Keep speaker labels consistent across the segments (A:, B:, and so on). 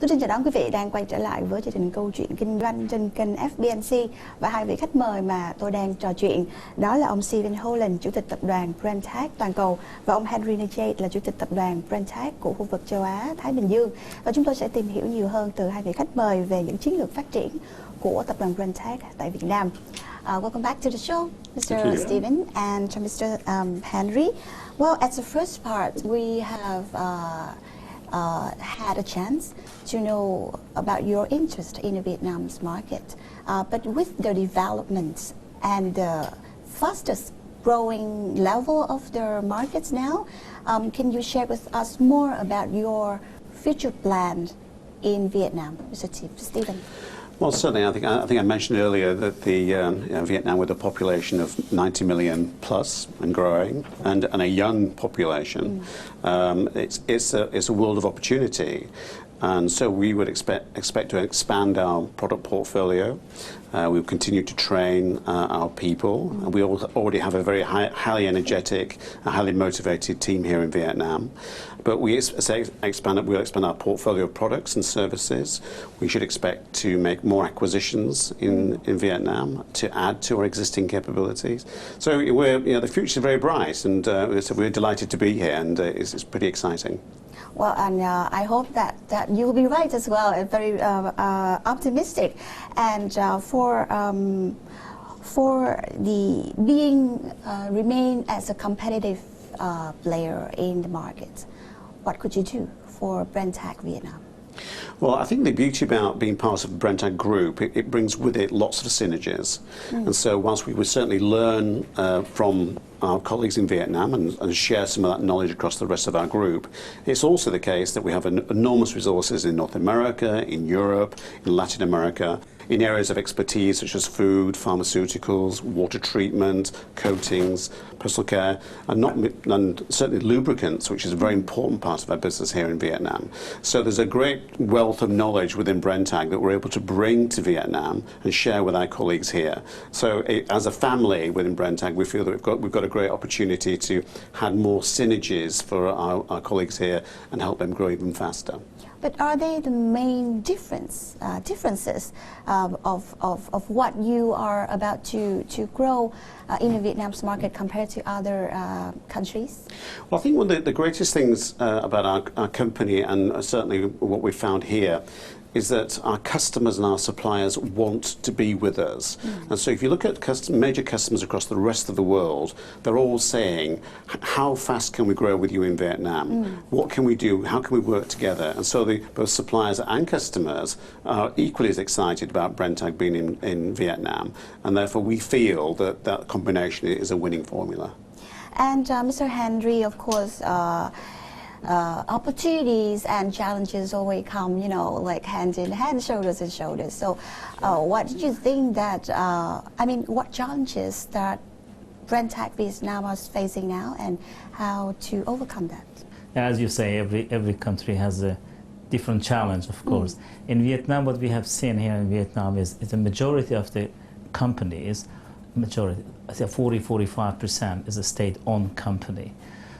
A: Tôi xin chào đón quý vị đang quay trở lại với chương trình câu chuyện kinh doanh trên kênh FBNC, và hai vị khách mời mà tôi đang trò chuyện đó là ông Steven Holland, chủ tịch tập đoàn Brenntag toàn cầu, và ông Henri Nejade là chủ tịch tập đoàn Brenntag của khu vực châu Á Thái Bình Dương. Và chúng tôi sẽ tìm hiểu nhiều hơn từ hai vị khách mời về những chiến lược phát triển của tập đoàn Brenntag tại Việt Nam. Welcome back to the show, Mr. Steven and Mr. Henri. Well, as the first part, we have had a chance to know about your interest in Vietnam's market. But with the developments and the fastest growing level of the markets now, can you share with us more about your future plans in Vietnam, Mr. Steven?
B: Well, certainly, I think I mentioned earlier that Vietnam, with a population of 90 million plus and growing, and a young population, it's a world of opportunity. And so we would expect to expand our product portfolio. We'll continue to train our people. We already have a very highly energetic, highly motivated team here in Vietnam. But we'll expand our portfolio of products and services. We should expect to make more acquisitions in Vietnam to add to our existing capabilities. So the future is very bright, and so we're delighted to be here, and it's pretty exciting.
A: Well, and I hope that you will be right as well, and very optimistic. And for the remain as a competitive player in the market, what could you do for Brenntag Vietnam?
B: Well, I think the beauty about being part of the Brenntag Group, it brings with it lots of synergies. And so whilst we would certainly learn from our colleagues in Vietnam and share some of that knowledge across the rest of our group, it's also the case that we have enormous resources in North America, in Europe, in Latin America, in areas of expertise such as food, pharmaceuticals, water treatment, coatings, personal care, and certainly lubricants, which is a very important part of our business here in Vietnam. So there's a great wealth of knowledge within Brenntag that we're able to bring to Vietnam and share with our colleagues here. So as a family within Brenntag, we feel that we've got a great opportunity to have more synergies for our colleagues here and help them grow even faster.
A: But are they the main differences of what you are about to grow in the Vietnam's market compared to other countries?
B: Well, I think one of the greatest things about our company, and certainly what we've found here, is that our customers and our suppliers want to be with us. And so if you look at major customers across the rest of the world, they're all saying, how fast can we grow with you in Vietnam? What can we do? How can we work together? And so both suppliers and customers are equally as excited about Brenntag being in Vietnam. And therefore we feel that that combination is a winning formula.
A: And Mr. Henri, of course, opportunities and challenges always come, like hand in hand, shoulders and shoulders. So what do you think that, what challenges that Brenntag Vietnam is facing now, and how to overcome that?
C: As you say, every country has a different challenge, of course. In Vietnam, what we have seen here in Vietnam is the majority of the companies, I say 40-45% is a state-owned company.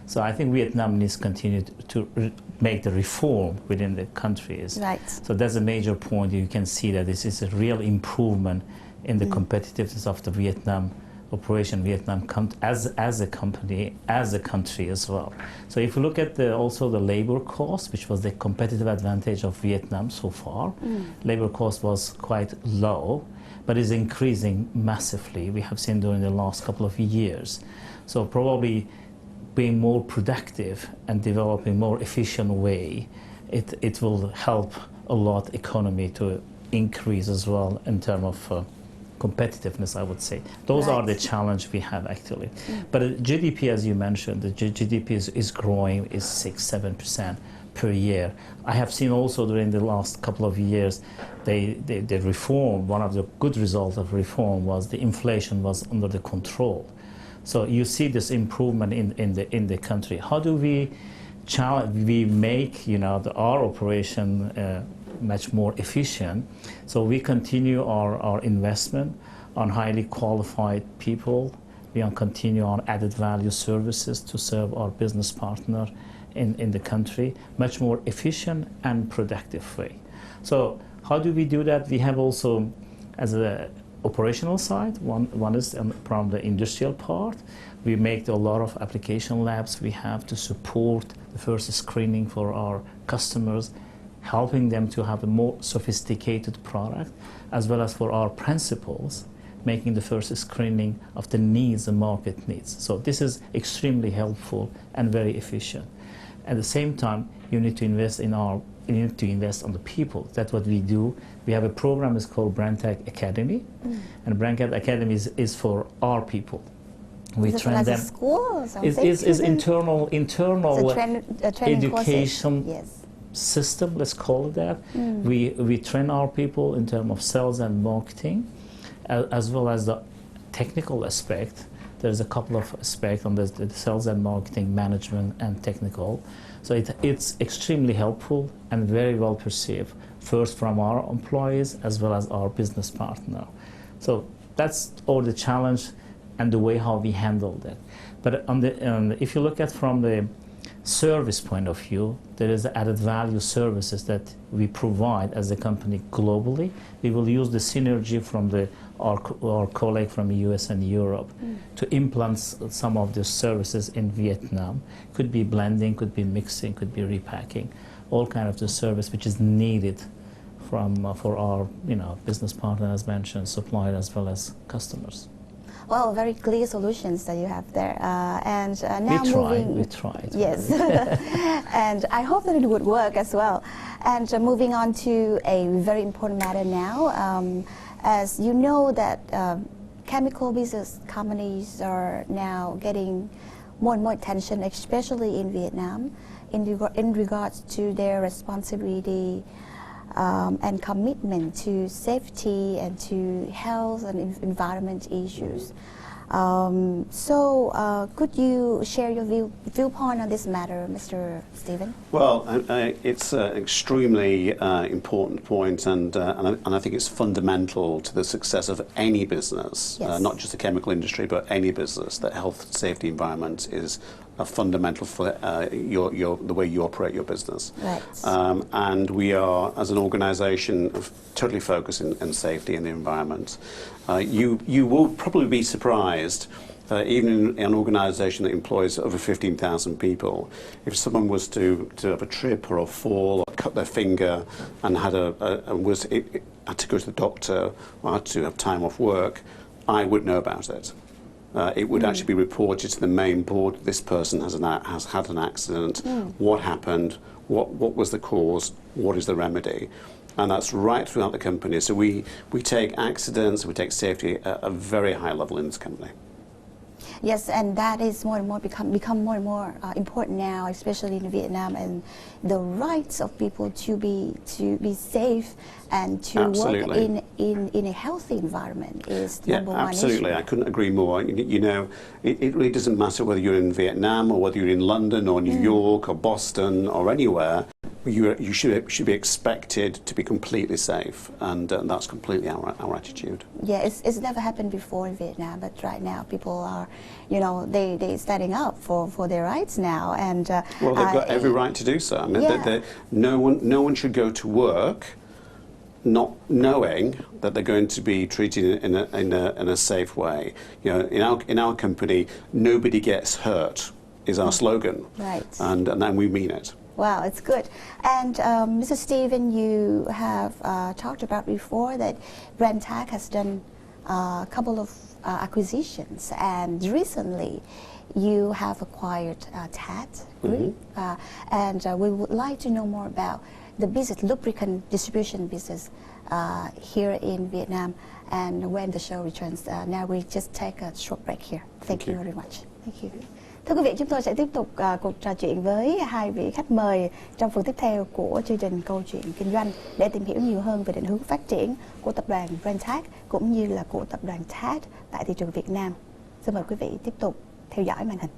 C: So I think Vietnam needs to continue to make the reform within the countries.
A: Right.
C: So that's a major point. You can see that this is a real improvement in the competitiveness of the Vietnam operation, Vietnam as a company, as a country as well. So if you look at also the labor cost, which was the competitive advantage of Vietnam so far, labor cost was quite low, but is increasing massively. We have seen during the last couple of years. So probably being more productive and developing more efficient way, it will help a lot economy to increase as well in terms of competitiveness, I would say. Those are the challenge we have actually. But GDP, as you mentioned, the GDP is growing, is 6-7% per year. I have seen also during the last couple of years, the reform, one of the good results of reform was the inflation was under the control. So you see this improvement in the country. How do we make our operation much more efficient? So we continue our investment on highly qualified people. We continue on added value services to serve our business partner in the country, much more efficient and productive way. So how do we do that? We have also, as a operational side, one is from the industrial part. We make a lot of application labs. We have to support the first screening for our customers, helping them to have a more sophisticated product, as well as for our principals, making the first screening of the needs, the market needs. So this is extremely helpful and very efficient. At the same time, you need to invest on the people. That's what we do. We have a program, it's called Brenntag Academy, and Brenntag Academy is for our people. We train them. Is internal education system. Let's call it that. We train our people in terms of sales and marketing, as well as the technical aspect. There's a couple of aspects on the sales and marketing, management and technical. So it's extremely helpful and very well perceived, first from our employees as well as our business partner. So that's all the challenge and the way how we handle that. But if you look at from the service point of view, there is added value services that we provide as a company globally. We will use the synergy from our colleague from the US and Europe to implement some of the services in Vietnam. Could be blending, could be mixing, could be repacking, all kind of the service which is needed for our business partner, as mentioned, suppliers as well as customers.
A: Well, very clear solutions that you have there. Now
C: we tried.
A: Yes, and I hope that it would work as well. And moving on to a very important matter now, as you know that chemical business companies are now getting more and more attention, especially in Vietnam, in regards to their responsibility and commitment to safety and to health and environment issues. Could you share your viewpoint on this matter, Mr. Steven?
B: Well, it's an extremely important point, and I think it's fundamental to the success of any business,
A: yes.
B: Not just the chemical industry, but any business, that health, safety, environment is fundamental for the way you operate your business.
A: Right.
B: And we are, as an organisation, totally focused in safety and the environment. You will probably be surprised, even in an organisation that employs over 15,000 people, if someone was to have a trip or a fall or cut their finger and had to go to the doctor or had to have time off work, I would know about it. It would actually be reported to the main board. This person has had an accident. What happened? What was the cause? What is the remedy? And that's right throughout the company. So we take accidents, we take safety at a very high level in this company.
A: Yes, and that is more and more become more and more important now, especially in Vietnam, and the rights of people to be safe and to
B: Absolutely.
A: work in a healthy environment is the number one issue.
B: Absolutely. I couldn't agree more. You know, it really doesn't matter whether you're in Vietnam or whether you're in London or New York or Boston or anywhere. You should be expected to be completely safe, and that's completely our attitude.
A: Yeah, it's never happened before in Vietnam, but right now people are, they standing up for their rights now, and
B: well, they've got every right to do so. I mean, no one should go to work not knowing that they're going to be treated in a safe way. You know, in our company, nobody gets hurt is our slogan,
A: right?
B: And then we mean it.
A: Wow, it's good. And Mr. Steven, you have talked about before that Brenntag has done a couple of acquisitions, and recently you have acquired TAT Group, and we would like to know more about the business, lubricant distribution business here in Vietnam, and when the show returns. Now we just take a short break here. Thank you very much. Thank you. Thưa quý vị, chúng tôi sẽ tiếp tục cuộc trò chuyện với hai vị khách mời trong phần tiếp theo của chương trình Câu chuyện Kinh doanh để tìm hiểu nhiều hơn về định hướng phát triển của tập đoàn Brenntag cũng như là của tập đoàn TAT tại thị trường Việt Nam. Xin mời quý vị tiếp tục theo dõi màn hình.